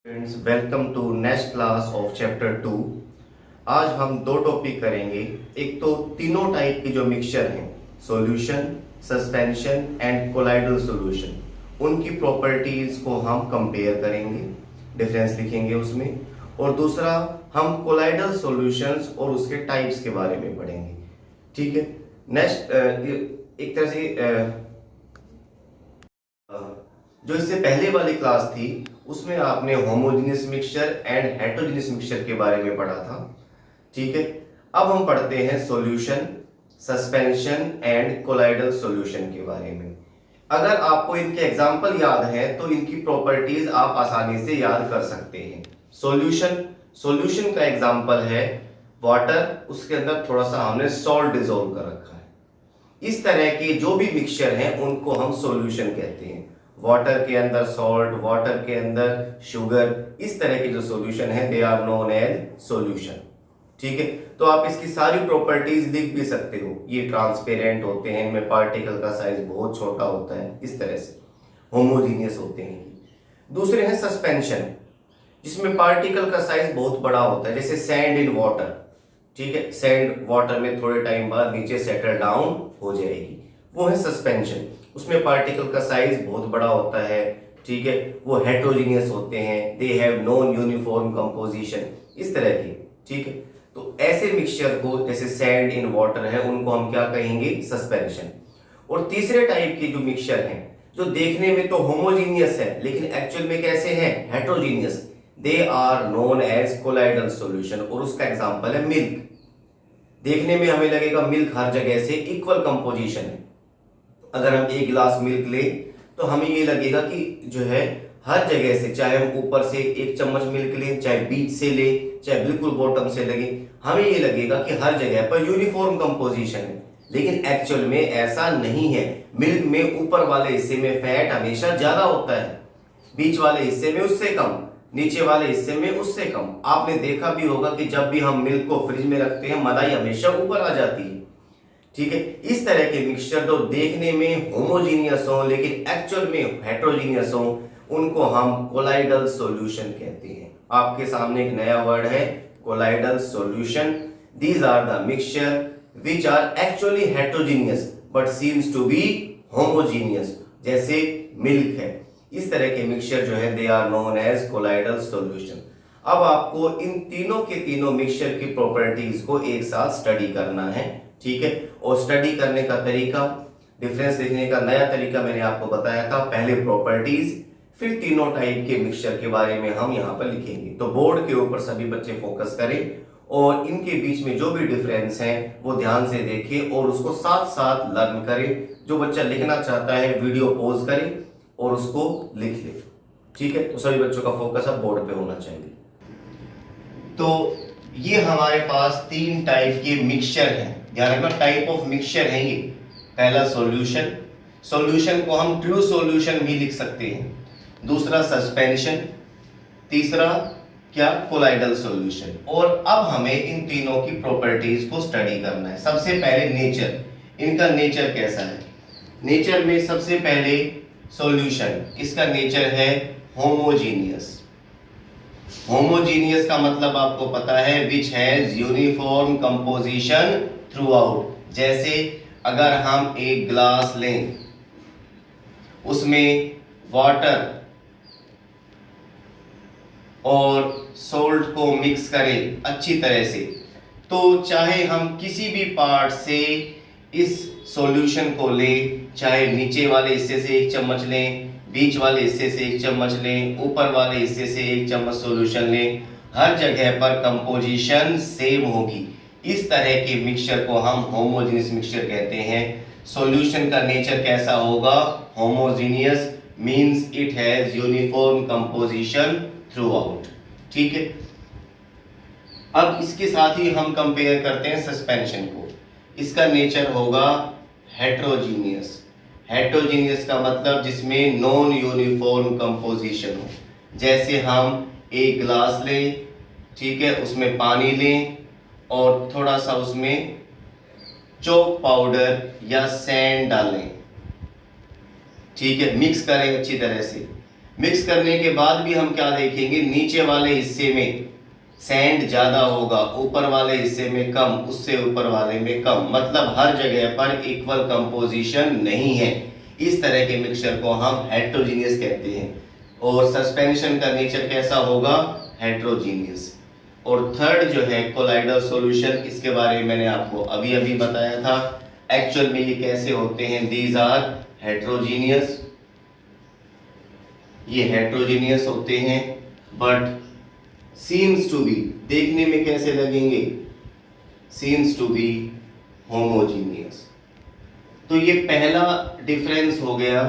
Friends, welcome to next class of chapter 2। आज हम दो टॉपिक करेंगे। एक तो तीनों टाइप के जो मिक्सचर हैं, solution, suspension and colloidal solution, उनकी प्रॉपर्टीज को हम कंपेयर करेंगे, डिफरेंस लिखेंगे उसमें। और दूसरा, हम कोलाइडल सॉल्यूशंस और उसके टाइप्स के बारे में पढ़ेंगे। ठीक है। नेक्स्ट एक तरह से जो इससे पहले वाली क्लास थी उसमें आपने homogeneous mixture and heterogeneous mixture के बारे में पढ़ा था। ठीक है। अब हम पढ़ते हैं solution, suspension and colloidal solution के बारे में। अगर आपको इनके एग्जांपल याद है तो इनकी प्रॉपर्टीज आप आसानी से याद कर सकते हैं। सॉल्यूशन का एग्जांपल है वाटर, उसके अंदर थोड़ा सा हमने सॉल्ट डिसॉल्व कर रखा है। इस तरह के जो भी मिक्सचर हैं उनको हम सॉल्यूशन कहते हैं। वाटर के अंदर सॉल्ट, वाटर के अंदर शुगर, इस तरह के जो सॉल्यूशन है they are known as solution. ठीक है। तो आप इसकी सारी प्रॉपर्टीज लिख भी सकते हो। ये ट्रांसपेरेंट होते हैं, इनमें पार्टिकल का साइज बहुत छोटा होता है, इस तरह से होमोजीनियस होते हैं। दूसरे हैं सस्पेंशन, जिसमें पार्टिकल का साइज बहुत बड़ा होता है, जैसे सैंड इन वाटर। ठीक है। सैंड वाटर में थोड़े टाइम बाद नीचे सेटल डाउन हो जाएगी, वो है सस्पेंशन। उसमें पार्टिकल का साइज बहुत बड़ा होता है। ठीक है। वो हेटेरोजेनियस होते हैं, they have non uniform composition, इस तरह की। ठीक है। तो ऐसे मिक्सचर को, जैसे सैंड इन वाटर है, उनको हम क्या कहेंगे? सस्पेंशन। और तीसरे टाइप के जो मिक्सचर हैं, जो देखने में तो होमोजीनियस है लेकिन एक्चुअल में कैसे हैं? Heterogeneous, they are known as colloidal solution. और उसका एग्जांपल है मिल्क। देखने में हमें लगेगा मिल्क हर जगह से इक्वल कंपोजिशन है। अगर हम एक गिलास मिल्क ले तो हमें ये लगेगा कि जो है हर जगह से, चाहे हम ऊपर से एक चम्मच मिल्क लें, चाहे बीच से ले, चाहे बिल्कुल बॉटम से लगे, हमें ये लगेगा कि हर जगह पर यूनिफॉर्म कंपोजिशन है। लेकिन एक्चुअल में ऐसा नहीं है। मिल्क में ऊपर वाले हिस्से में फैट हमेशा ज्यादा होता है, बीच वाले हिस्से में उससे कम, नीचे वाले हिस्से में उससे कम। आपने देखा भी होगा कि जब भी हम मिल्क को फ्रिज में रखते हैं, मलाई हमेशा ऊपर आ जाती है। ठीक है। इस तरह के मिक्सचर जो देखने में होमोजीनियस हो लेकिन एक्चुअल में हेटेरोजीनियस हो, उनको हम कोलाइडल सॉल्यूशन कहते हैं। आपके सामने एक नया वर्ड है, colloidal solution. These are the mixture which are actually heterogeneous but seems to be homogeneous, जैसे मिल्क है। इस तरह के मिक्सचर जो है they are known as colloidal solution. अब आपको इन तीनों के तीनों मिक्सचर की प्रॉपर्टीज को एक साथ स्टडी करना है। ठीक है। और स्टडी करने का तरीका, डिफरेंस देखने का नया तरीका मैंने आपको बताया था। पहले प्रॉपर्टीज, फिर तीनों टाइप के मिक्सचर के बारे में हम यहाँ पर लिखेंगे। तो बोर्ड के ऊपर सभी बच्चे फोकस करें और इनके बीच में जो भी डिफरेंस है वो ध्यान से देखें और उसको साथ साथ लर्न करें। जो बच्चा लिखना चाहता है वीडियो पॉज करे और उसको लिख ले। ठीक है। तो सभी बच्चों का फोकस अब बोर्ड पे होना चाहिए। तो ये हमारे पास तीन टाइप के मिक्सचर हैं। ध्यान रखना, टाइप ऑफ मिक्सचर है ये। पहला सॉल्यूशन, सॉल्यूशन को हम ट्रू सॉल्यूशन भी लिख सकते हैं। दूसरा सस्पेंशन, तीसरा क्या? Colloidal solution. और अब हमें इन तीनों की प्रॉपर्टीज को स्टडी करना है। सबसे पहले नेचर, इनका नेचर कैसा है? नेचर में सबसे पहले सॉल्यूशन, इसका नेचर है होमोजीनियस। होमोजीनियस का मतलब आपको पता है, which has uniform composition through out. जैसे अगर हम एक ग्लास लें, उसमें वाटर और सोल्ट को मिक्स करें अच्छी तरह से, तो चाहे हम किसी भी पार्ट से इस सॉल्यूशन को लें, चाहे नीचे वाले हिस्से से एक चम्मच लें, बीच वाले हिस्से से एक चम्मच लें, ऊपर वाले हिस्से से एक चम्मच सॉल्यूशन लें, हर जगह पर कंपोजिशन सेम होगी। इस तरह के मिक्सचर को हम होमोजेनियस मिक्सचर कहते हैं। सॉल्यूशन का नेचर कैसा होगा? Homogeneous, means it has uniform composition through out. ठीक है। अब इसके साथ ही हम कंपेयर करते हैं सस्पेंशन को। इसका नेचर होगा हेटेरोजीनियस। हेटेरोजीनियस का मतलब जिसमें नॉन यूनिफॉर्म कंपोजिशन हो। जैसे हम एक ग्लास लें, ठीक है, उसमें पानी लें और थोड़ा सा उसमें चॉक पाउडर या सैंड डालें। ठीक है, मिक्स करें अच्छी तरह से। मिक्स करने के बाद भी हम क्या देखेंगे, नीचे वाले हिस्से में सैंड ज्यादा होगा, ऊपर वाले हिस्से में कम, उससे ऊपर वाले में कम, मतलब हर जगह पर इक्वल कंपोजिशन नहीं है। इस तरह के मिक्सचर को हम हेट्रोजीनियस कहते हैं। और सस्पेंशन का नेचर कैसा होगा, हेट्रोजीनियस। और थर्ड जो है कोलाइडल सॉल्यूशन, इसके बारे में मैंने आपको अभी अभी बताया था। एक्चुअल में ये कैसे होते हैं, दीज आर हेट्रोजीनियस, ये हेट्रोजीनियस होते हैं, बट सीम्स टू बी, देखने में कैसे लगेंगे, सीम्स टू बी होमोजीनियस। तो ये पहला डिफरेंस हो गया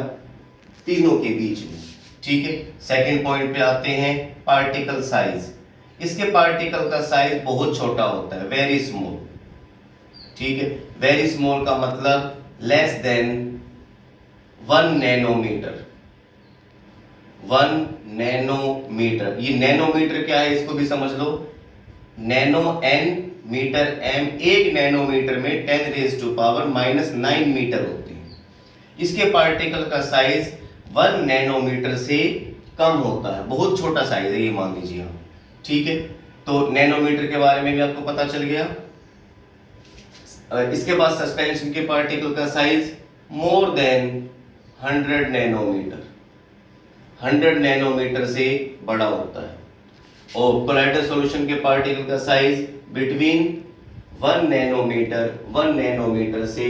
तीनों के बीच में, ठीक है। सेकंड पॉइंट पे आते हैं, पार्टिकल साइज। इसके पार्टिकल का साइज बहुत छोटा होता है, वेरी स्मॉल, ठीक है। वेरी स्मॉल का मतलब लेस देन 1 नैनोमीटर, 1 नैनोमीटर। ये नैनोमीटर क्या है, इसको भी समझ लो, nano n metre m, 1 nanometre में 10⁻⁻⁹ मीटर होते हैं। इसके पार्टिकल का साइज 1 नैनोमीटर से कम होता है, बहुत छोटा साइज है ये, मान लीजिए आप, ठीक है। तो नैनोमीटर के बारे में भी आपको पता चल गया। इसके बाद सस्पेंशन के पार्टिकल का size more than 100 nanometre, 100 nanometre से बड़ा होता है। और कोलाइडल सॉल्यूशन के पार्टिकल का साइज बिटवीन 1 नैनोमीटर से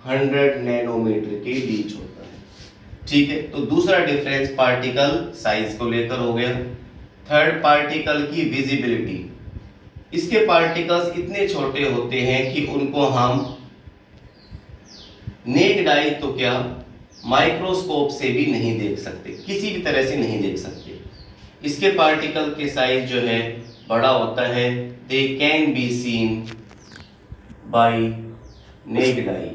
100 नैनोमीटर के बीच होता है, ठीक है। तो दूसरा डिफरेंस पार्टिकल साइज को लेकर हो गया। थर्ड, पार्टिकल की विजिबिलिटी। इसके पार्टिकल्स इतने छोटे होते हैं कि उनको हम नेक्ड आई तो क्या, माइक्रोस्कोप से भी नहीं देख सकते, किसी भी तरह से नहीं देख सकते। इसके पार्टिकल के साइज जो है बड़ा होता है, they can be seen by naked eye,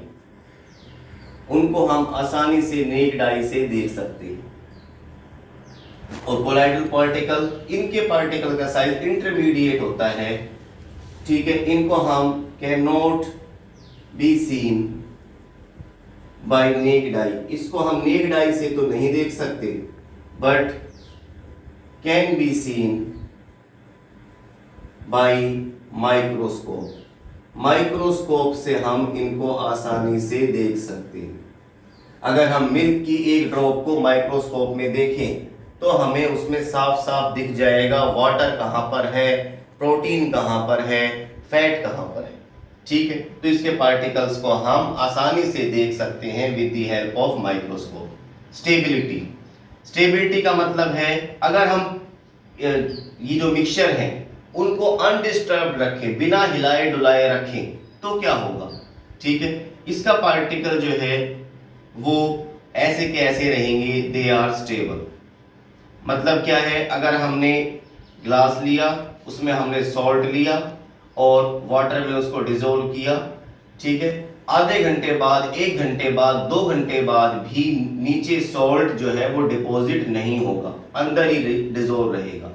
उनको हम आसानी से नेक्ड आई से देख सकते हैं। और कोलाइडल पार्टिकल, इनके पार्टिकल का साइज इंटरमीडिएट होता है, ठीक है। इनको हम can not be seen by naked eye, इसको हम नेक्ड आई से तो नहीं देख सकते, but can be seen by microscope, microscope से हम इनको आसानी से देख सकते हैं। अगर हम मिल्क की एक ड्रॉप को माइक्रोस्कोप में देखें तो हमें उसमें साफ साफ दिख जाएगा वाटर कहाँ पर है, प्रोटीन कहाँ पर है, फैट कहाँ पर है, ठीक है। तो इसके पार्टिकल्स को हम आसानी से देख सकते हैं with the help of microscope. Stability, stability का मतलब है अगर हम ये जो मिक्सचर है उनको अनडिस्टर्ब्ड रखें, बिना हिलाए डुलाए रखें तो क्या होगा, ठीक है। इसका पार्टिकल जो है वो ऐसे के ऐसे रहेंगे, दे आर स्टेबल। मतलब क्या है, अगर हमने ग्लास लिया, उसमें हमने सॉल्ट लिया और वाटर में उसको डिसॉल्व किया, ठीक है, आधे घंटे बाद, 1 घंटे बाद, 2 घंटे बाद भी नीचे सॉल्ट जो है वो डिपॉजिट नहीं होगा, अंदर ही डिसॉल्व रहेगा।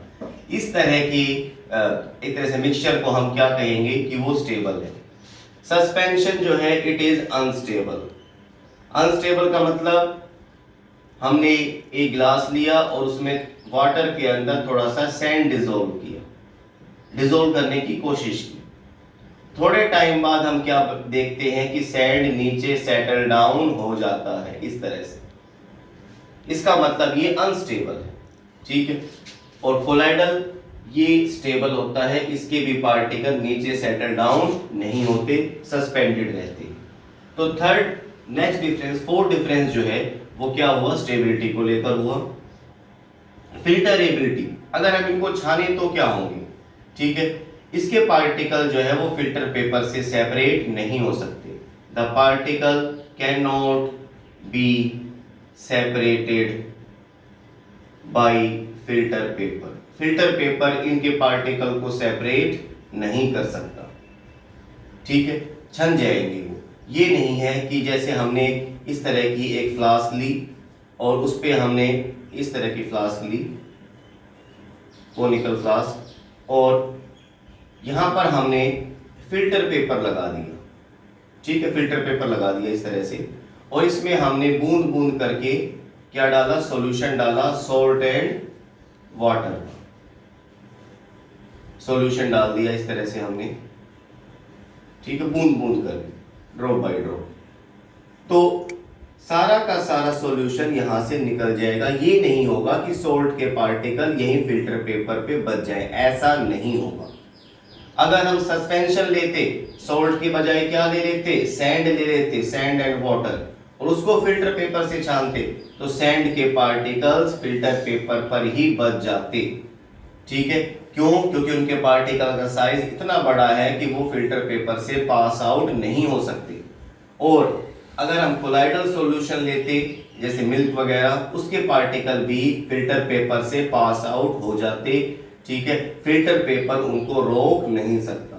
इस तरह की एक तरह से मिक्सचर को हम क्या कहेंगे कि वो स्टेबल है। सस्पेंशन जो है इट इज अनस्टेबल। अनस्टेबल का मतलब हमने एक ग्लास लिया और उसमें वाटर के अंदर थोड़ा सा सैंड डिसॉल्व किया, डिसॉल्व करने की कोशिश की, थोड़े टाइम बाद हम क्या देखते हैं कि सैंड नीचे सेटल डाउन हो जाता है, इस तरह से। इसका मतलब ये अनस्टेबल है, ठीक है। और कोलाइडल ये स्टेबल होता है, इसके भी पार्टिकल नीचे सेटल डाउन नहीं होते, सस्पेंडेड रहते हैं। तो third next difference, fourth difference जो है वो क्या हुआ, स्टेबिलिटी को लेकर हुआ। फिल्टरेबिलिटी, अगर हम इनको छाने तो क्या होंगे, ठीक है। इसके पार्टिकल जो है वो फिल्टर पेपर से सेपरेट नहीं हो सकते। The particle can not be separated by filter paper. Filter paper इनके पार्टिकल को सेपरेट नहीं कर सकता, ठीक है, छन जाएंगे वो। ये नहीं है कि जैसे हमने इस तरह की एक फ्लास्क ली और उस पे हमने इस तरह की फ्लास्क ली, कोनिकल फ्लास्क, और यहाँ पर हमने फिल्टर पेपर लगा दिया, ठीक है, फिल्टर पेपर लगा दिया इस तरह से, और इसमें हमने बूंद बूंद करके क्या डाला, सॉल्यूशन डाला, सॉल्ट एंड वाटर, सॉल्यूशन डाल दिया इस तरह से हमने, ठीक है, बूंद बूंद कर, ड्रॉप बाय ड्रॉप। तो सारा का सारा सॉल्यूशन यहां से निकल जाएगा। ये नहीं होगा कि सॉल्ट के पार्टिकल यहीं फिल्टर पेपर पे बच जाए, ऐसा नहीं होगा। अगर हम सस्पेंशन लेते, सॉल्ट के बजाय क्या ले लेते, सैंड ले लेते, सैंड एंड वाटर, और उसको फिल्टर पेपर से छानते, तो सैंड के पार्टिकल्स फिल्टर पेपर पर ही बच जाते, ठीक है। क्यों? क्योंकि उनके पार्टिकल का साइज इतना बड़ा है कि वो फिल्टर पेपर से पास आउट नहीं हो सकते। और अगर हम कोलाइडल सॉल्यूशन लेते, जैसे मिल्क वगैरह, उसके पार्टिकल भी फिल्टर पेपर से पास आउट हो जाते, ठीक है, फिल्टर पेपर उनको रोक नहीं सकता।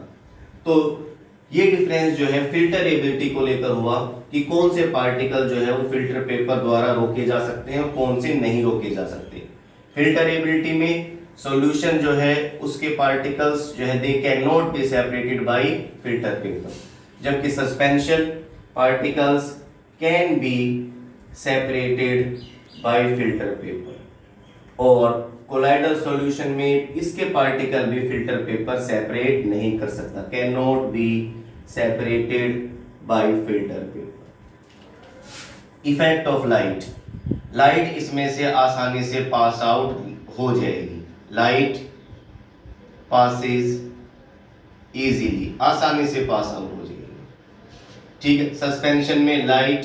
तो ये डिफरेंस जो है फिल्टर एबिलिटी को लेकर हुआ कि कौन से पार्टिकल जो है वो फिल्टर पेपर द्वारा रोके जा सकते हैं और कौन से नहीं रोके जा सकते। फिल्टर एबिलिटी में सॉल्यूशन जो है उसके पार्टिकल्स जो है they can not be separated by filter paper, जबकि suspension particles can be separated by filter paper. और कोलाइडल सॉल्यूशन में इसके पार्टिकल भी फिल्टर पेपर सेपरेट नहीं कर सकता, can not be separated by filter paper. Effect of light, light इसमें से आसानी से पास आउट हो जाएगी, लाइट पासेस इजीली, आसानी से पास आउट हो जाएगी, ठीक है। सस्पेंशन में light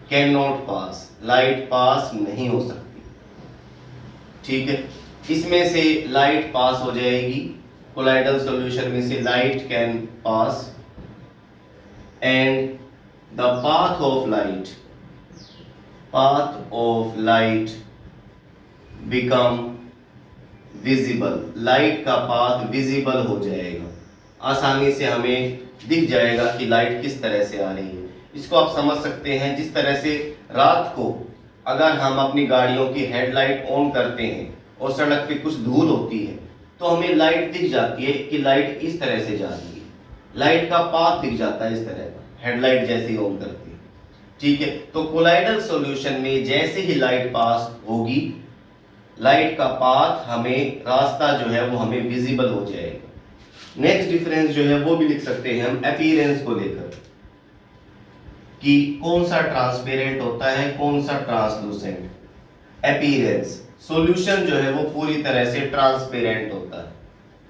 can not pass, light pass नहीं हो सकती, ठीक है। इसमें से लाइट पास हो जाएगी, कोलाइडल सॉल्यूशन में से light can pass, and the path of light become visible, light का पाथ विजिबल हो जाएगा, आसानी से हमें दिख जाएगा कि लाइट किस तरह से आ रही है। इसको आप समझ सकते हैं जिस तरह से रात को अगर हम अपनी गाड़ियों की हेडलाइट ऑन करते हैं और सड़क पे कुछ धूल होती है तो हमें लाइट दिख जाती है कि लाइट इस तरह से जा रही है, लाइट का पाथ दिख जाता है इस तरह का, हेडलाइट जैसे ही ऑन करती है, ठीक है। तो कोलाइडल सॉल्यूशन में जैसे ही लाइट पास होगी, लाइट का पाथ हमें, रास्ता जो है वो हमें विजिबल हो जाएगा। नेक्स्ट डिफरेंस जो है वो भी लिख सकते हैं हम अपीयरेंस को लेकर, कि कौन सा ट्रांसपेरेंट होता है, कौन सा ट्रांसलूसेंट। अपीयरेंस, सॉल्यूशन जो है वो पूरी तरह से ट्रांसपेरेंट होता है,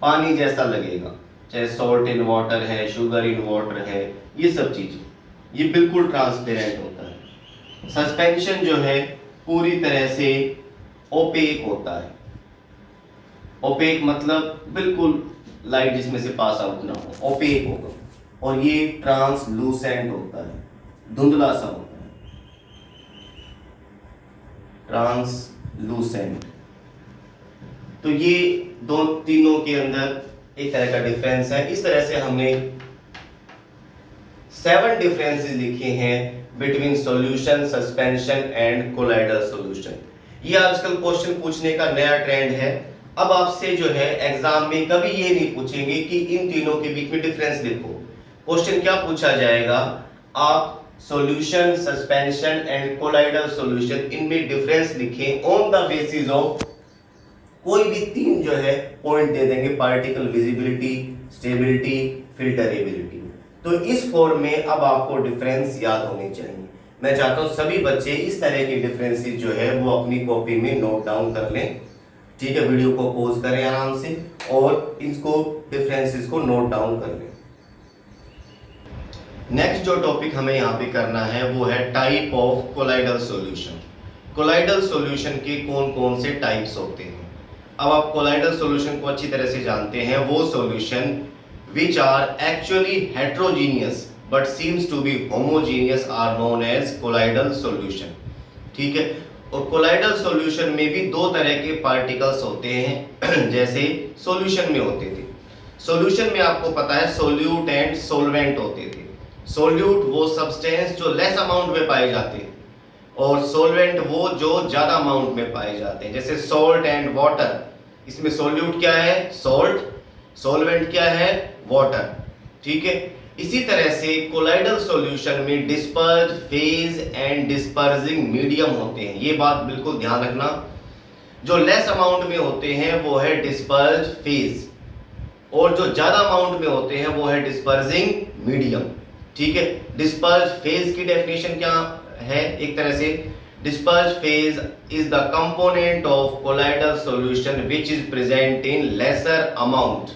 पानी जैसा लगेगा, चाहे सॉल्ट इन वाटर है, शुगर इन वाटर है, ये सब चीजें, ये बिल्कुल ट्रांसपेरेंट होता है। सस्पेंशन जो है पूरी तरह से ओपेक होता है, ओपेक मतलब बिल्कुल लाइट जिसमें से पास आउट ना हो, ओपेक होगा। और ये ट्रांसलूसेंट होता है, धुंधला सा होता है, ट्रांसलूसेंट। तो ये दो तीनों के अंदर एक तरह का डिफरेंस है। इस तरह से हमने 7 डिफरेंसेस लिखे हैं between solution, suspension and colloidal solution. ये आजकल क्वेश्चन पूछने का नया ट्रेंड है। अब आपसे जो है एग्जाम में कभी ये नहीं पूछेंगे कि इन तीनों के बीच में डिफरेंस लिखो। क्वेश्चन क्या पूछा जाएगा, आप solution, suspension and colloidal solution, इनमें डिफरेंस लिखें ऑन द बेसिस ऑफ कोई भी 3 जो है पॉइंट दे देंगे, particle visibility, stability, filter ability. तो इस फॉर्म में अब आपको डिफरेंस याद होने चाहिए। मैं चाहता हूं सभी बच्चे इस तरह के डिफरेंसेस जो है वो अपनी कॉपी में नोट डाउन कर लें, ठीक है। वीडियो को पॉज करें आराम से और इसको डिफरेंसेस को नोट डाउन कर लें। नेक्स्ट जो टॉपिक हमें यहाँ पे करना है वो है type of colloidal solution. Colloidal solution के कौन कौन से टाइप्स होते हैं। अब आप कोलाइडल सॉल्यूशन को अच्छी तरह से जानते हैं, वो solution which are actually heterogeneous but seems to be homogeneous are known as colloidal solution, ठीक है। और कोलाइडल सॉल्यूशन में भी 2 तरह के पार्टिकल्स होते हैं जैसे सॉल्यूशन में होते थे। सॉल्यूशन में आपको पता है सोल्यूट एंड सोलवेंट होते थे। सोल्यूट वो सब्सटेंस जो लेस अमाउंट में पाए जाते हैं और सोलवेंट वो जो ज्यादा अमाउंट में पाए जाते हैं, जैसे सॉल्ट एंड वाटर। इसमें सोल्यूट क्या है, सॉल्ट, सोलवेंट क्या है, वाटर, ठीक है। इसी तरह से कोलाइडल सॉल्यूशन में disperse phase and dispersing medium होते हैं। ये बात बिल्कुल ध्यान रखना, जो लेस अमाउंट में होते हैं वो है डिस्पर्ज फेज, और जो ज्यादा अमाउंट में होते हैं वो है डिस्पर्जिंग मीडियम। ठीक है, डिस्पर्ज फेज की डेफिनेशन क्या है? एक तरह से disperse phase is the component of colloidal solution which is present in lesser amount,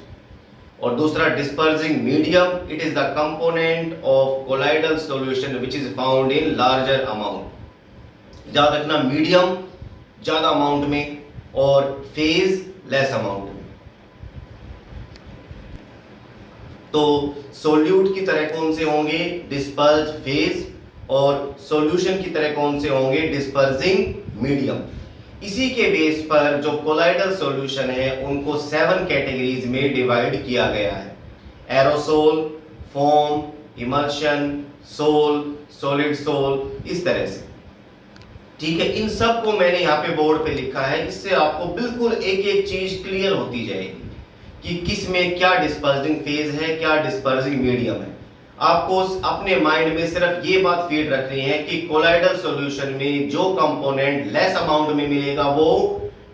और दूसरा dispersing medium, it is the component of colloidal solution which is found in larger amount. याद रखना, मीडियम ज्यादा अमाउंट में और phase less amount में। तो solute की तरह कौन से होंगे? डिस्पर्ज फेज, और सॉल्यूशन की तरह कौन से होंगे? डिस्पर्जिंग मीडियम। इसी के बेस पर जो कोलाइडल सॉल्यूशन है उनको 7 कैटेगरीज में डिवाइड किया गया है: aerosol, foam, emulsion, sol, solid sol, इस तरह से। ठीक है, इन सब को मैंने यहाँ पे बोर्ड पे लिखा है, इससे आपको बिल्कुल एक एक चीज क्लियर होती जाएगी कि किस में क्या डिस्पर्जिंग फेज है, क्या डिस्पर्जिंग मीडियम है। आपको अपने माइंड में सिर्फ ये बात फीड रखनी है कि कोलाइडल सॉल्यूशन में जो कंपोनेंट लेस अमाउंट में मिलेगा वो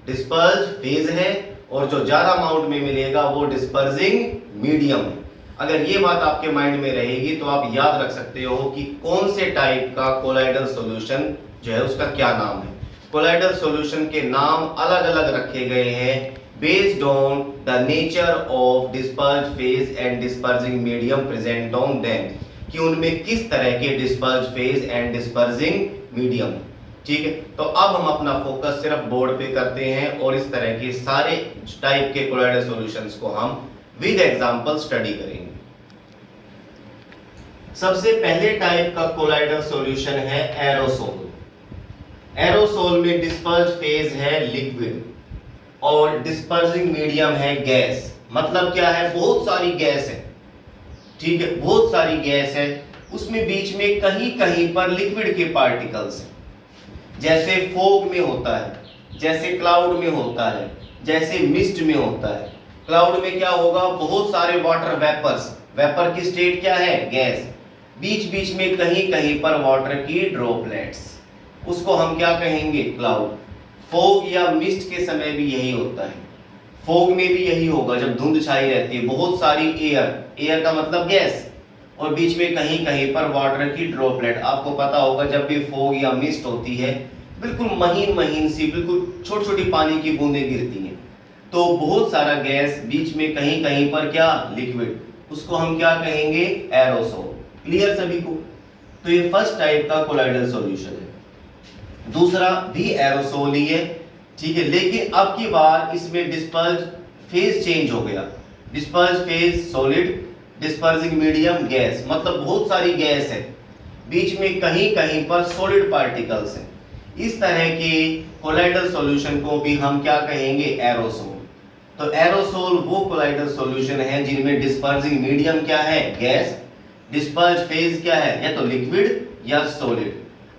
डिस्पर्ज फेज है, और जो ज्यादा अमाउंट में मिलेगा वो डिस्पर्जिंग मीडियम है। अगर ये बात आपके माइंड में रहेगी तो आप याद रख सकते हो कि कौन से टाइप का कोलाइडल सॉल्यूशन जो है उसका क्या नाम है। कोलाइडल सॉल्यूशन के नाम अलग अलग रखे गए हैं based on the nature of dispersed phase and dispersing medium present on them, कि उनमें किस तरह के dispersed phase and dispersing medium। ठीक है, तो अब हम अपना फोकस सिर्फ बोर्ड पे करते हैं और इस तरह के सारे टाइप के कोलाइडल सॉल्यूशंस को हम विद एग्जांपल स्टडी करेंगे। सबसे पहले टाइप का कोलाइडल सॉल्यूशन है एरोसोल। एरोसोल में डिस्पर्स्ड फेज है लिक्विड और डिस्पर्सिंग मीडियम है गैस। मतलब क्या है? बहुत सारी गैस है। ठीक है, बहुत सारी गैस है, उसमें बीच में कहीं कहीं पर लिक्विड के पार्टिकल्स हैं, जैसे फोग में होता है, जैसे क्लाउड में होता है, जैसे मिस्ट में होता है। क्लाउड में क्या होगा? बहुत सारे वाटर वेपर्स, वेपर की स्टेट क्या है? गैस। बीच बीच में कहीं कहीं पर वाटर की ड्रॉपलेट्स, उसको हम क्या कहेंगे? क्लाउड। फोग या मिस्ट के समय भी यही होता है। फोग में भी यही होगा, जब धुंध छाई रहती है, बहुत सारी एयर, एयर का मतलब गैस, और बीच में कहीं कहीं पर वाटर की ड्रॉपलेट। आपको पता होगा जब भी फोग या मिस्ट होती है बिल्कुल महीन महीन सी, बिल्कुल छोटी छोटी पानी की बूंदें गिरती हैं, तो बहुत सारा गैस, बीच में कहीं कहीं पर क्या? लिक्विड। उसको हम क्या कहेंगे? एरोसोल। क्लियर सभी को? तो ये फर्स्ट टाइप का कोलाइडल सॉल्यूशन है। दूसरा भी एरोसोल ही है, ठीक है, लेकिन अब की बार इसमें डिस्पर्ज फेज चेंज हो गया। Disperse phase solid, dispersing medium gas. मतलब बहुत सारी गैस है, बीच में कहीं कहीं पर सॉलिड पार्टिकल्स हैं। इस तरह के कोलाइडल सॉल्यूशन को भी हम क्या कहेंगे? एरोसोल। तो एरोसोल वो कोलाइडल सॉल्यूशन है जिनमें डिस्पर्जिंग मीडियम क्या है? गैस। डिस्पर्ज फेज क्या है? या तो लिक्विड या सॉलिड।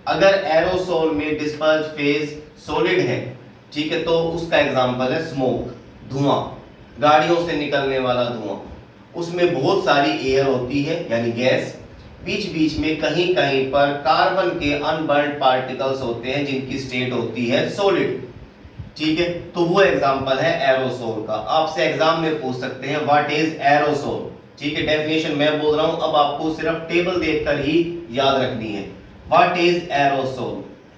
अगर एरोसोल में डिस्पर्ज फेज सॉलिड है, ठीक है, तो उसका एग्जांपल है स्मोक, धुआं, गाड़ियों से निकलने वाला धुआं। उसमें बहुत सारी एयर होती है यानी गैस, बीच बीच में कहीं कहीं पर कार्बन के अनबर्न्ड पार्टिकल्स होते हैं जिनकी स्टेट होती है सॉलिड। ठीक है, तो वो एग्जांपल है एरोसोल का। आपसे एग्जाम में पूछ सकते हैं व्हाट इज एरोसोल। ठीक है, डेफिनेशन मैं बोल रहा हूं, अब आपको सिर्फ टेबल देखकर ही याद रखनी है। What is aerosol?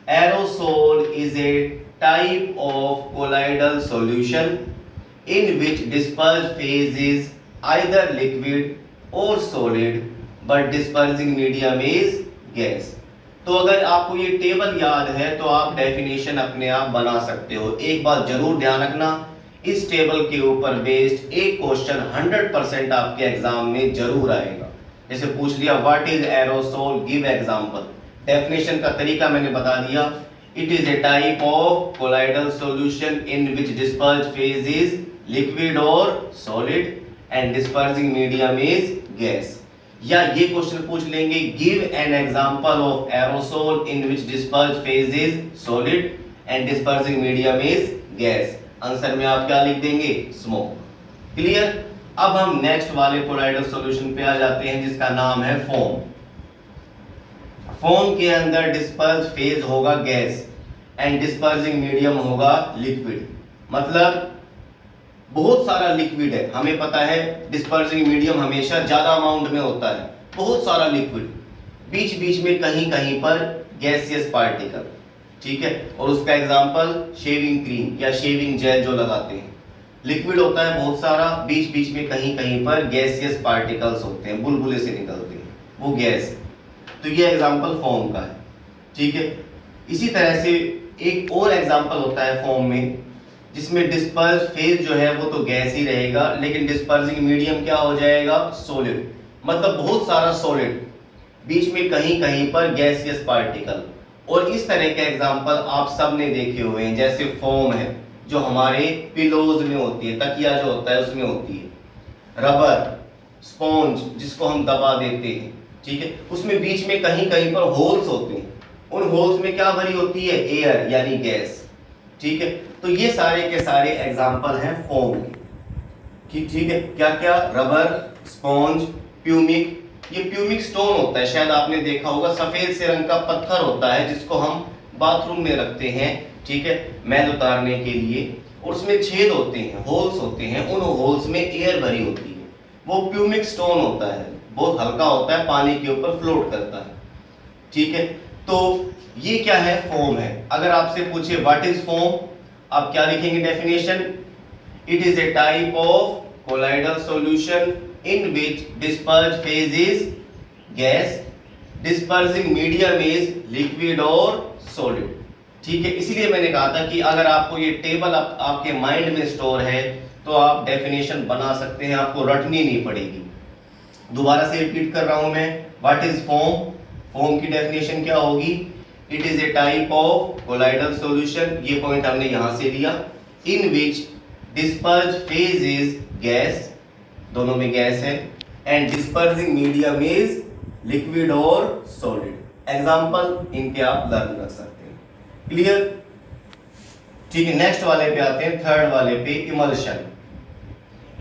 Aerosol is a type of colloidal solution in which dispersed phase is either liquid or solid, but dispersing medium is gas. तो अगर आपको ये टेबल याद है तो आप डेफिनेशन अपने आप बना सकते हो। एक बात जरूर ध्यान रखना, इस टेबल के ऊपर बेस्ड एक क्वेश्चन 100% आपके एग्जाम में जरूर आएगा। जैसे पूछ लिया what is aerosol, give example. Definition का तरीका मैंने बता दिया। It is a type of colloidal solution in which disperse phase is liquid और solid and dispersing medium is gas. या ये क्वेश्चन पूछ लेंगे give an example of aerosol in which disperse phase is solid and dispersing medium is gas. Answer में आप क्या लिख देंगे? स्मोक। क्लियर? अब हम नेक्स्ट वाले कोलाइडल सॉल्यूशन पे आ जाते हैं जिसका नाम है फोम। फोम के अंदर डिस्पर्स फेज होगा गैस एंड डिस्पर्सिंग मीडियम होगा लिक्विड। मतलब बहुत सारा लिक्विड है, हमें पता है डिस्पर्सिंग मीडियम हमेशा ज्यादा अमाउंट में होता है, बहुत सारा लिक्विड, बीच बीच में कहीं कहीं पर गैसियस पार्टिकल, ठीक है। और उसका एग्जांपल शेविंग क्रीम या शेविंग जेल जो लगाते हैं, लिक्विड होता है बहुत सारा, बीच बीच में कहीं कहीं पर गैसियस पार्टिकल्स होते हैं, बुलबुले से निकलते हैं, वो गैस। तो ये एग्जांपल फोम का है, ठीक है। इसी तरह से एक और एग्जांपल होता है फोम में जिसमें डिस्पर्स फेज जो है वो तो गैस ही रहेगा, लेकिन डिस्पर्सिंग मीडियम क्या हो जाएगा, सॉलिड। मतलब बहुत सारा सॉलिड, बीच में कहीं कहीं पर गैसियस पार्टिकल। और इस तरह के एग्जांपल आप सब ने देखे हुए हैं, जैसे फोम है जो हमारे पिलोज में होती है, तकिया जो होता है उसमें होती है, रबर, स्पॉन्ज जिसको हम दबा देते हैं, ठीक है, उसमें बीच में कहीं कहीं पर होल्स होते हैं, उन होल्स में क्या भरी होती है, एयर यानी गैस, ठीक है। तो ये सारे के सारे एग्जांपल हैं फोम के, ठीक है। क्या क्या, रबर, स्पॉन्ज, प्यूमिक। ये प्यूमिक स्टोन होता है, शायद आपने देखा होगा, सफेद से रंग का पत्थर होता है जिसको हम बाथरूम में रखते हैं, ठीक है, मैल उतारने के लिए। और उसमें छेद होते हैं, होल्स होते हैं, उन होल्स में एयर भरी होती है, वो प्यूमिक स्टोन होता है, बहुत हल्का होता है, पानी के ऊपर फ्लोट करता है, ठीक है। तो ये क्या है, फोम है। अगर आपसे पूछे व्हाट इज फोम, आप क्या लिखेंगे definition, it is a type of colloidal solution in which dispersed phase is gas, dispersing medium is liquid और solid, ठीक है। इसीलिए मैंने कहा था कि अगर आपको ये टेबल आपके माइंड में स्टोर है तो आप डेफिनेशन बना सकते हैं, आपको रटनी नहीं पड़ेगी। दोबारा से रिपीट कर रहा हूं मैं, व्हाट इज फोम, फोम की डेफिनेशन क्या होगी, it is a type of colloidal solution, ये पॉइंट हमने यहां से लिया, इन विच डिस्पर्स्ड फेज इज गैस, दोनों में गैस है, and dispersing medium is liquid और सॉलिड। एग्जांपल इनके आप लर्न कर सकते हैं, क्लियर, ठीक है। नेक्स्ट वाले पे आते हैं, थर्ड वाले पे, इमल्शन।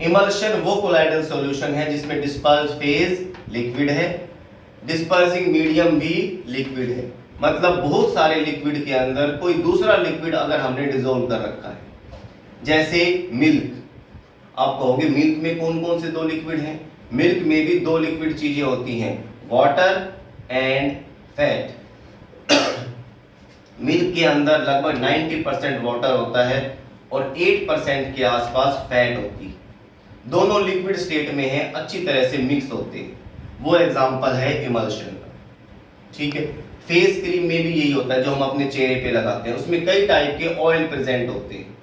इमल्शन वो कोलाइडल सॉल्यूशन है जिसमें डिस्पर्स्ड फेज लिक्विड है, डिस्पर्सिंग मीडियम भी लिक्विड है। मतलब बहुत सारे लिक्विड के अंदर कोई दूसरा लिक्विड अगर हमने डिसॉल्व कर रखा है, जैसे मिल्क, आप कहोगे मिल्क में कौन कौन से दो लिक्विड हैं, मिल्क में भी दो लिक्विड चीजें होती हैं, वाटर एंड फैट। मिल्क के अंदर लगभग 90% वाटर होता है और 8% के आसपास फैट होती है, दोनों लिक्विड स्टेट में है, अच्छी तरह से मिक्स होते हैं, वो एग्जांपल है इमल्शन का, ठीक है। फेस क्रीम में भी यही होता है जो हम अपने चेहरे पे लगाते हैं, उसमें कई टाइप के ऑयल प्रेजेंट होते हैं,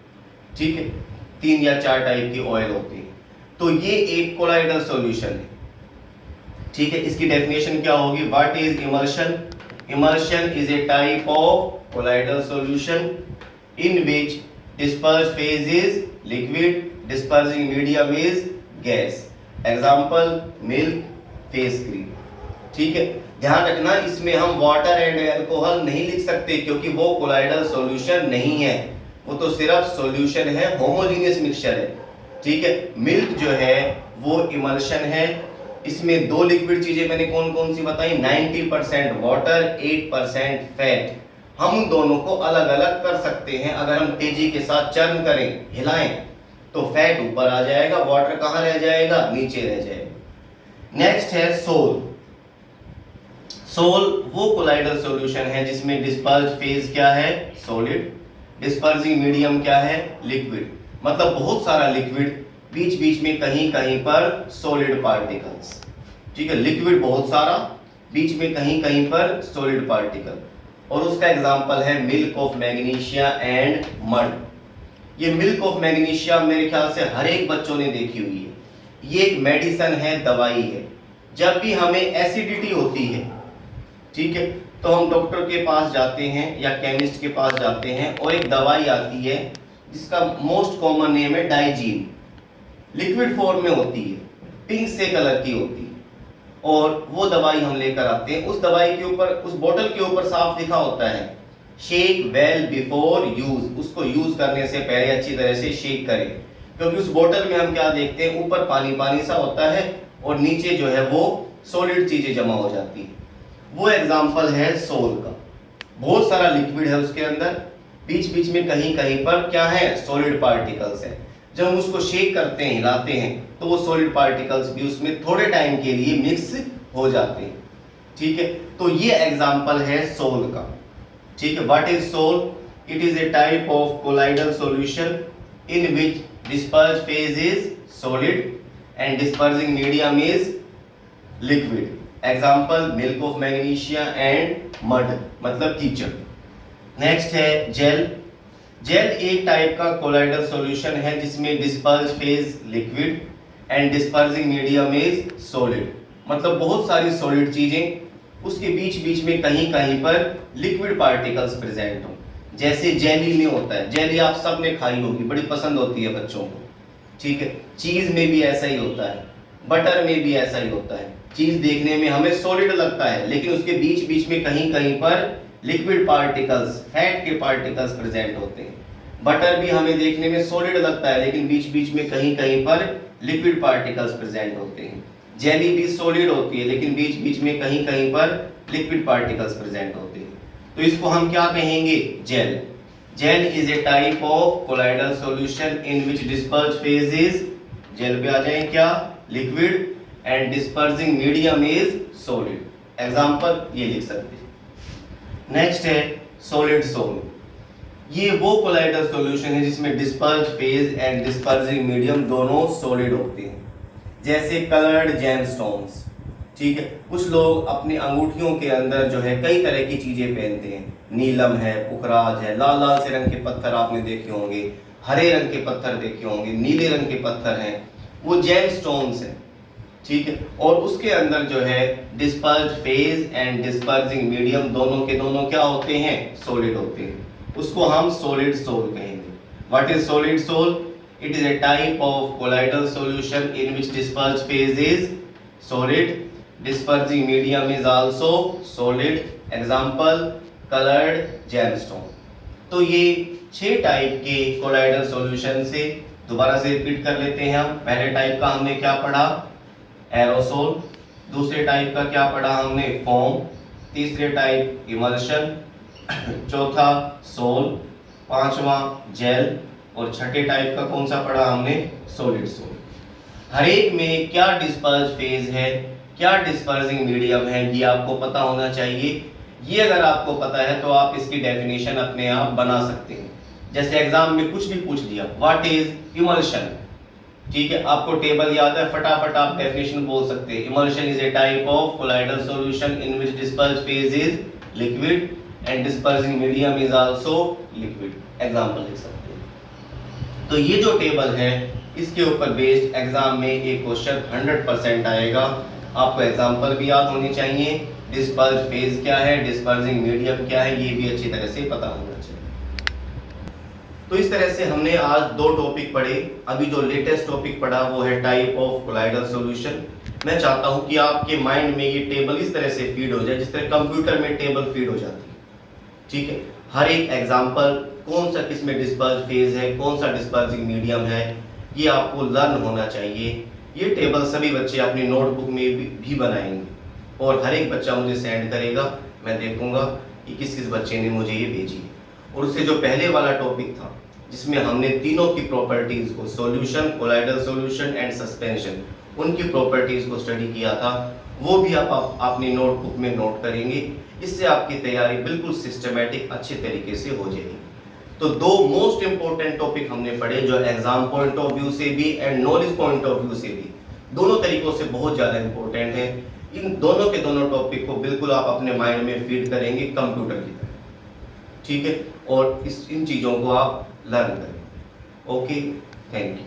ठीक है, 3 या 4 टाइप के ऑयल होते हैं। तो ये एक कोलाइडल सॉल्यूशन है, ठीक है। इसकी डेफिनेशन क्या होगी, what is emulsion, emulsion is a type of colloidal solution in which dispersed phase is liquid, dispersing medium is gas. Example milk, face cream, ठीक है। ध्यान रखना इसमें हम वाटर एंड अल्कोहल नहीं लिख सकते क्योंकि वो कोलाइडल सॉल्यूशन नहीं है, वो तो सिर्फ सॉल्यूशन है, होमोजेनियस मिक्सचर है, ठीक है। मिल्क जो है वो इमल्शन है, इसमें दो लिक्विड चीजें मैंने कौन कौन सी बताई, 90% वाटर, 8% फैट। हम उन दोनों को अलग अलग कर सकते हैं, अगर हम तेजी के साथ चर्न करें, हिलाएं, तो फैट ऊपर आ जाएगा, वाटर कहां रह जाएगा, नीचे रह जाएगा। नेक्स्ट है सोल। सोल वो कोलाइडल सॉल्यूशन है जिसमें डिस्पर्स्ड फेज क्या है, सॉलिड, डिस्पर्सिंग मीडियम क्या है, लिक्विड। मतलब बहुत सारा लिक्विड, बीच बीच में कहीं कहीं पर सॉलिड पार्टिकल्स, ठीक है। लिक्विड बहुत सारा, बीच में कहीं कहीं पर सॉलिड पार्टिकल। और उसका एग्जांपल है milk of magnesia and mud. ये मिल्क ऑफ मैग्नीशिया मेरे ख्याल से हर एक बच्चों ने देखी हुई है, ये एक मेडिसिन है, दवाई है। जब भी हमें एसिडिटी होती है, ठीक है, तो हम डॉक्टर के पास जाते हैं या केमिस्ट के पास जाते हैं और एक दवाई आती है जिसका मोस्ट कॉमन नेम है डाइजीन, लिक्विड फॉर्म में होती है, पिंक से कलर की होती है, और वो दवाई हम लेकर आते हैं। उस दवाई के ऊपर, उस बोतल के ऊपर साफ लिखा होता है शेक वेल बिफोर यूज, उसको यूज करने से पहले अच्छी तरह से शेक करें। क्योंकि उस बोतल में हम क्या देखते हैं, ऊपर पानी पानी सा होता है और नीचे जो है वो सॉलिड चीजें जमा हो जाती है। वो एग्जाम्पल है सोल का। बहुत सारा लिक्विड है उसके अंदर, बीच बीच में कहीं कहीं पर क्या है, सॉलिड पार्टिकल्स है। जब हम उसको शेक करते हैं, हिलाते हैं, तो वो सॉलिड पार्टिकल्स भी उसमें थोड़े टाइम के लिए मिक्स हो जाते हैं। ठीक है, तो ये एग्जाम्पल है सोल का। ठीक है, what is sol? It is a type of colloidal solution in which dispersed phase is solid and dispersing medium is liquid. Example milk of magnesia and mud, मतलब कीचड़। नेक्स्ट है जेल। जेल एक type का colloidal solution है जिसमें disperse phase liquid and dispersing medium is solid, मतलब बहुत सारी सॉलिड चीजें, उसके बीच बीच में कहीं कहीं पर लिक्विड पार्टिकल्स प्रेजेंट हो। जैसे जेली में होता है, जेली आप सब ने खाई होगी, बड़ी पसंद होती है बच्चों को। ठीक है, चीज में भी ऐसा ही होता है, बटर में भी ऐसा ही होता है। चीज देखने में हमें सॉलिड लगता है, लेकिन उसके बीच बीच में कहीं कहीं पर लिक्विड पार्टिकल्स, फैट के पार्टिकल्स प्रेजेंट होते हैं। बटर भी हमें देखने में सॉलिड लगता है, लेकिन बीच बीच में कहीं कहीं पर लिक्विड पार्टिकल्स प्रेजेंट होते हैं। जेली भी सॉलिड होती है, लेकिन बीच बीच में कहीं कहीं पर लिक्विड पार्टिकल्स प्रेजेंट होते हैं। तो इसको हम क्या कहेंगे? Gel. Gel is a type of colloidal solution in which disperse phase is, gel पे आ जाए क्या, liquid, and dispersing medium is solid. Example ये लिख सकते हैं। नेक्स्ट है सॉलिड सोल। ये वो कोलाइडल सॉल्यूशन है जिसमें disperse phase and dispersing medium दोनों सॉलिड होते हैं। जैसे कलर्ड जेमस्टोन्स। ठीक है, कुछ लोग अपनी अंगूठियों के अंदर जो है कई तरह की चीजें पहनते हैं, नीलम है, पुखराज है, लाल लाल से रंग के पत्थर आपने देखे होंगे, हरे रंग के पत्थर देखे होंगे, नीले रंग के पत्थर हैं, वो जेमस्टोन्स हैं। ठीक है, और उसके अंदर जो है dispersed phase and dispersing medium दोनों के दोनों क्या होते हैं, सॉलिड होते हैं। उसको हम सॉलिड सोल कहेंगे। What is solid sol? It is a type of colloidal solution in which dispersed phase is solid, dispersing medium is also solid. Example colored gemstone। तो ये 6 टाइप के कोलाइडल सॉल्यूशन से दोबारा से रिपीट कर लेते हैं हम। पहले टाइप का हमने क्या पढ़ा? एरोसोल। दूसरे टाइप का क्या पढ़ा हमने? फोम। तीसरे टाइप इमल्शन। चौथा सोल। पांचवा जेल। और छठे टाइप का कौन सा पढ़ा हमने? Solid sol. हर एक में क्या डिस्पर्स फेज है, क्या डिस्पर्सिंग मीडियम है, ये आपको पता होना चाहिए। ये अगर आपको पता है तो आप इसकी डेफिनेशन अपने आप बना सकते हैं। जैसे एग्जाम में कुछ भी पूछ दिया, व्हाट इज इमल्शन, ठीक है, आपको टेबल याद है, फटाफट आप डेफिनेशन बोल सकते हैं। Emulsion is a type of colloidal solution in which disperse phase is liquid and dispersing medium is also liquid. Example लिख सकते हैं। तो ये जो टेबल है इसके ऊपर बेस्ड एग्जाम में एक क्वेश्चन 100% आएगा। आपको एग्जांपल भी याद होनी चाहिए, डिस्पर्स फेज क्या है, डिस्पर्सिंग मीडियम क्या है, ये भी अच्छी तरह से पता होना चाहिए। तो इस तरह से हमने आज 2 टॉपिक पढ़े। अभी जो लेटेस्ट टॉपिक पढ़ा वो है टाइप ऑफ कोलाइडल सॉल्यूशन। मैं चाहता हूं कि आपके माइंड में ये टेबल इस तरह से फीड हो जाए जिस तरह कंप्यूटर में टेबल फीड हो जाती है। ठीक है, हर एक एग्जाम्पल कौन सा किसमें डिस्पर्स फेज है, कौन सा डिस्पर्सिंग मीडियम है, ये आपको लर्न होना चाहिए। ये टेबल सभी बच्चे अपनी नोटबुक में भी बनाएंगे और हर एक बच्चा मुझे सेंड करेगा, मैं देखूंगा कि किस किस बच्चे ने मुझे ये भेजी। और उससे जो पहले वाला टॉपिक था जिसमें हमने तीनों की प्रॉपर्टीज को, solution, colloidal solution and suspension, उनकी प्रॉपर्टीज को स्टडी किया था, वो भी आप अपनी नोटबुक में नोट करेंगे। इससे आपकी तैयारी बिल्कुल सिस्टमेटिक अच्छे तरीके से हो जाएगी। तो 2 मोस्ट इंपॉर्टेंट टॉपिक हमने पढ़े जो एग्जाम पॉइंट ऑफ व्यू से भी and knowledge point of view से भी, दोनों तरीकों से बहुत ज़्यादा इंपॉर्टेंट है। इन दोनों के दोनों टॉपिक को बिल्कुल आप अपने माइंड में फीड करेंगे कंप्यूटर की तरह। ठीक है, और इन चीज़ों को आप लर्न करें। Okay, thank you.